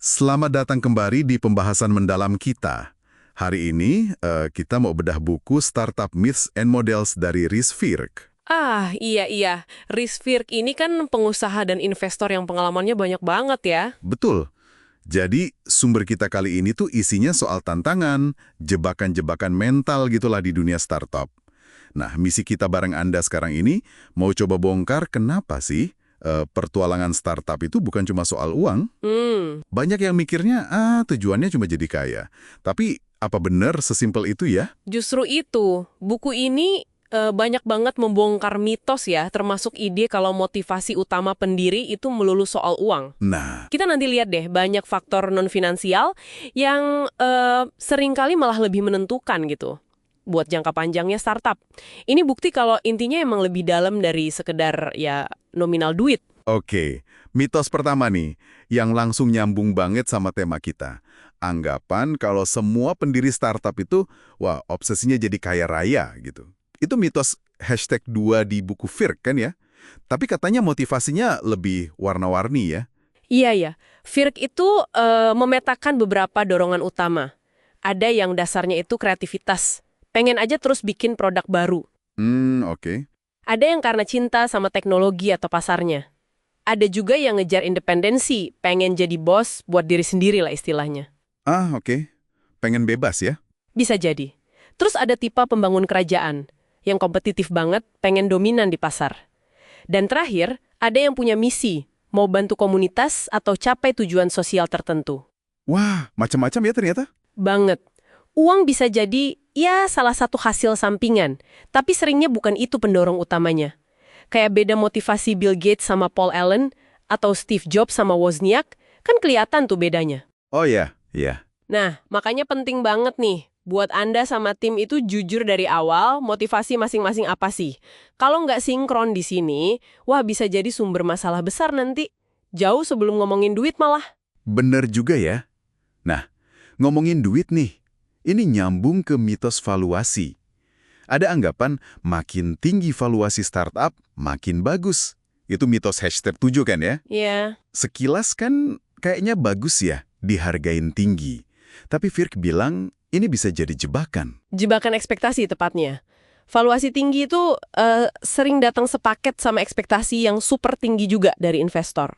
Selamat datang kembali di pembahasan mendalam kita. Hari ini kita mau bedah buku Startup Myths and Models dari Rhys Firk. Iya. Rhys Firk ini kan pengusaha dan investor yang pengalamannya banyak banget ya. Betul. Jadi sumber kita kali ini tuh isinya soal tantangan, jebakan-jebakan mental gitulah di dunia startup. Nah, misi kita bareng Anda sekarang ini mau coba bongkar kenapa sih pertualangan startup itu bukan cuma soal uang. Banyak yang mikirnya, tujuannya cuma jadi kaya. Tapi apa benar sesimpel itu ya? Justru itu, buku ini banyak banget membongkar mitos ya, termasuk ide kalau motivasi utama pendiri itu melulu soal uang. Nah, Kita nanti lihat deh, banyak faktor non-finansial yang seringkali malah lebih menentukan gitu buat jangka panjangnya startup. Ini bukti kalau intinya emang lebih dalam dari sekedar ya nominal duit. oke. Mitos pertama nih, yang langsung nyambung banget sama tema kita. Anggapan kalau semua pendiri startup itu, wah, obsesinya jadi kaya raya gitu. Itu mitos #2 di buku Firk kan ya? Tapi katanya motivasinya lebih warna-warni ya? Iya. Firk itu memetakan beberapa dorongan utama. Ada yang dasarnya itu kreativitas. Pengen aja terus bikin produk baru. Oke. Ada yang karena cinta sama teknologi atau pasarnya. Ada juga yang ngejar independensi, pengen jadi bos buat diri sendiri lah istilahnya. Oke. Pengen bebas ya? Bisa jadi. Terus ada tipe pembangun kerajaan, yang kompetitif banget, pengen dominan di pasar. Dan terakhir, ada yang punya misi, mau bantu komunitas atau capai tujuan sosial tertentu. Wah, macam-macam ya ternyata. Banget. Uang bisa jadi, ya salah satu hasil sampingan, tapi seringnya bukan itu pendorong utamanya. Kayak beda motivasi Bill Gates sama Paul Allen, atau Steve Jobs sama Wozniak, kan kelihatan tuh bedanya. Oh ya, iya. Nah, makanya penting banget nih, buat Anda sama tim itu jujur dari awal, motivasi masing-masing apa sih. Kalau nggak sinkron di sini, wah bisa jadi sumber masalah besar nanti. Jauh sebelum ngomongin duit malah. Bener juga ya. Nah, ngomongin duit nih, ini nyambung ke mitos valuasi. Ada anggapan makin tinggi valuasi startup, makin bagus. Itu mitos #7 kan ya? Iya. Sekilas kan kayaknya bagus ya, dihargain tinggi. Tapi Firk bilang ini bisa jadi jebakan. Jebakan ekspektasi tepatnya. Valuasi tinggi itu sering datang sepaket sama ekspektasi yang super tinggi juga dari investor.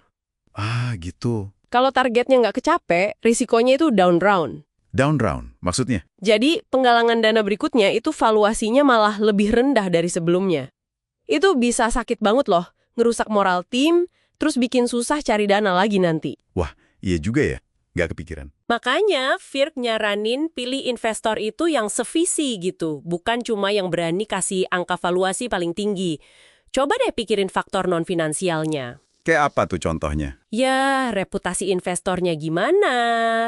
Gitu. Kalau targetnya nggak kecape, risikonya itu down round. Down round, maksudnya? Jadi, penggalangan dana berikutnya itu valuasinya malah lebih rendah dari sebelumnya. Itu bisa sakit banget loh, ngerusak moral tim, terus bikin susah cari dana lagi nanti. Wah, iya juga ya. Nggak kepikiran. Makanya, Firk nyaranin pilih investor itu yang sevisi gitu, bukan cuma yang berani kasih angka valuasi paling tinggi. Coba deh pikirin faktor non-finansialnya. Kayak apa tuh contohnya? Ya, reputasi investornya gimana?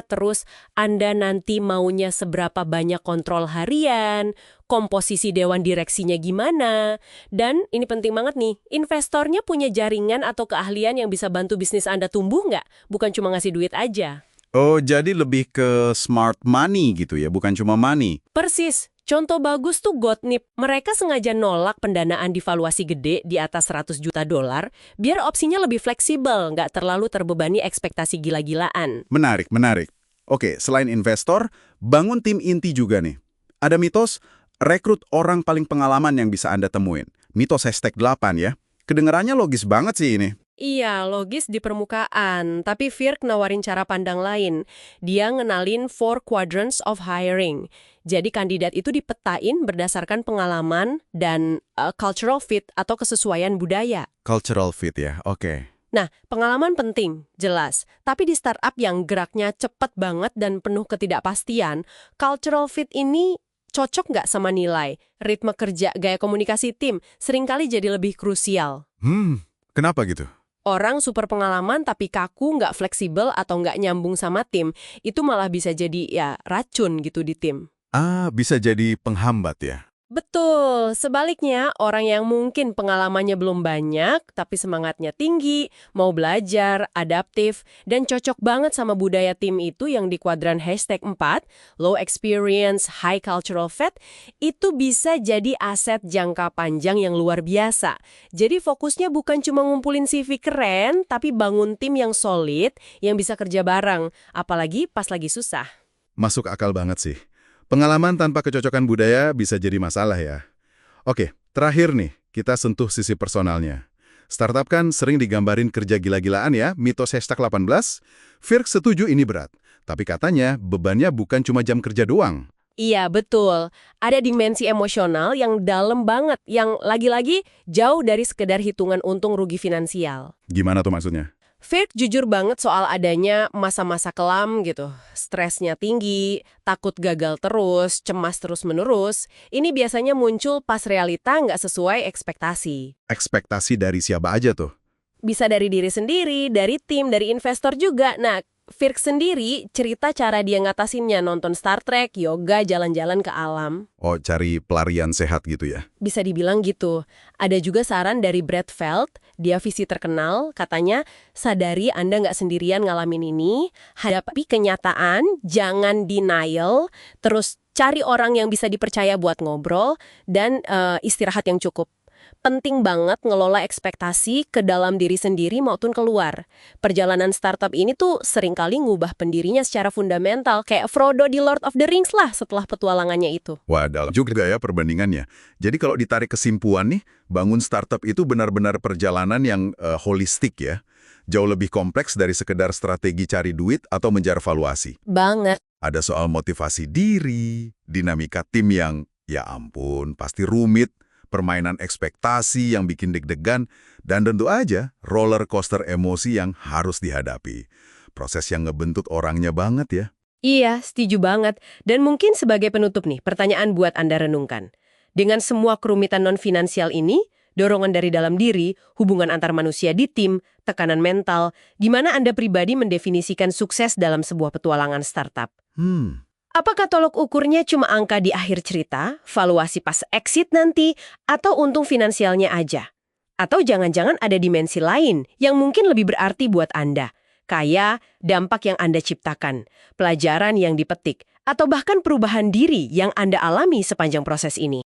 Terus Anda nanti maunya seberapa banyak kontrol harian? Komposisi dewan direksinya gimana? Dan ini penting banget nih, investornya punya jaringan atau keahlian yang bisa bantu bisnis Anda tumbuh nggak? Bukan cuma ngasih duit aja. Oh, jadi lebih ke smart money gitu ya, bukan cuma money. Persis. Contoh bagus tuh Gottnip. Mereka sengaja nolak pendanaan di valuasi gede di atas $100 juta, biar opsinya lebih fleksibel, nggak terlalu terbebani ekspektasi gila-gilaan. Menarik. Oke, selain investor, bangun tim inti juga nih. Ada mitos, rekrut orang paling pengalaman yang bisa Anda temuin. Mitos #8 ya. Kedengarannya logis banget sih ini. Iya, logis di permukaan. Tapi Firk nawarin cara pandang lain. Dia ngenalin 4 quadrants of hiring. Jadi kandidat itu dipetain berdasarkan pengalaman dan cultural fit atau kesesuaian budaya. Cultural fit ya, oke. Nah, pengalaman penting, jelas. Tapi di startup yang geraknya cepat banget dan penuh ketidakpastian, cultural fit ini cocok nggak sama nilai? Ritme kerja, gaya komunikasi tim, seringkali jadi lebih krusial. Kenapa gitu? Orang super pengalaman tapi kaku, nggak fleksibel atau nggak nyambung sama tim, itu malah bisa jadi ya racun gitu di tim. Bisa jadi penghambat ya. Betul, sebaliknya orang yang mungkin pengalamannya belum banyak, tapi semangatnya tinggi, mau belajar, adaptif, dan cocok banget sama budaya tim itu yang di kuadran #4, low experience, high cultural fit, itu bisa jadi aset jangka panjang yang luar biasa. Jadi fokusnya bukan cuma ngumpulin CV keren, tapi bangun tim yang solid, yang bisa kerja bareng, apalagi pas lagi susah. Masuk akal banget sih. Pengalaman tanpa kecocokan budaya bisa jadi masalah ya. Oke, terakhir nih, kita sentuh sisi personalnya. Startup kan sering digambarin kerja gila-gilaan ya, mitos #18. Virk setuju ini berat. Tapi katanya bebannya bukan cuma jam kerja doang. Iya, betul. Ada dimensi emosional yang dalam banget, yang lagi-lagi jauh dari sekedar hitungan untung rugi finansial. Gimana tuh maksudnya? Firk jujur banget soal adanya masa-masa kelam gitu. Stresnya tinggi, takut gagal terus, cemas terus-menerus. Ini biasanya muncul pas realita nggak sesuai ekspektasi. Ekspektasi dari siapa aja tuh? Bisa dari diri sendiri, dari tim, dari investor juga. Nah, Firk sendiri cerita cara dia ngatasinnya, nonton Star Trek, yoga, jalan-jalan ke alam. Oh, cari pelarian sehat gitu ya? Bisa dibilang gitu. Ada juga saran dari Brad Feld, dia VC terkenal, katanya, sadari Anda nggak sendirian ngalamin ini, hadapi kenyataan, jangan denial, terus cari orang yang bisa dipercaya buat ngobrol, dan istirahat yang cukup. Penting banget ngelola ekspektasi ke dalam diri sendiri maupun keluar. Perjalanan startup ini tuh seringkali ngubah pendirinya secara fundamental, kayak Frodo di Lord of the Rings lah setelah petualangannya itu. Wah, dalam juga ya perbandingannya. Jadi kalau ditarik kesimpulan nih, bangun startup itu benar-benar perjalanan yang holistik ya. Jauh lebih kompleks dari sekedar strategi cari duit atau mengejar valuasi. Banget. Ada soal motivasi diri, dinamika tim yang, ya ampun, pasti rumit, permainan ekspektasi yang bikin deg-degan, dan tentu aja roller coaster emosi yang harus dihadapi. Proses yang ngebentuk orangnya banget ya. Iya, setuju banget. Dan mungkin sebagai penutup nih, pertanyaan buat Anda renungkan. Dengan semua kerumitan non-finansial ini, dorongan dari dalam diri, hubungan antar manusia di tim, tekanan mental, gimana Anda pribadi mendefinisikan sukses dalam sebuah petualangan startup? Apakah tolok ukurnya cuma angka di akhir cerita, valuasi pas exit nanti, atau untung finansialnya aja? Atau jangan-jangan ada dimensi lain yang mungkin lebih berarti buat Anda? Kayak dampak yang Anda ciptakan, pelajaran yang dipetik, atau bahkan perubahan diri yang Anda alami sepanjang proses ini.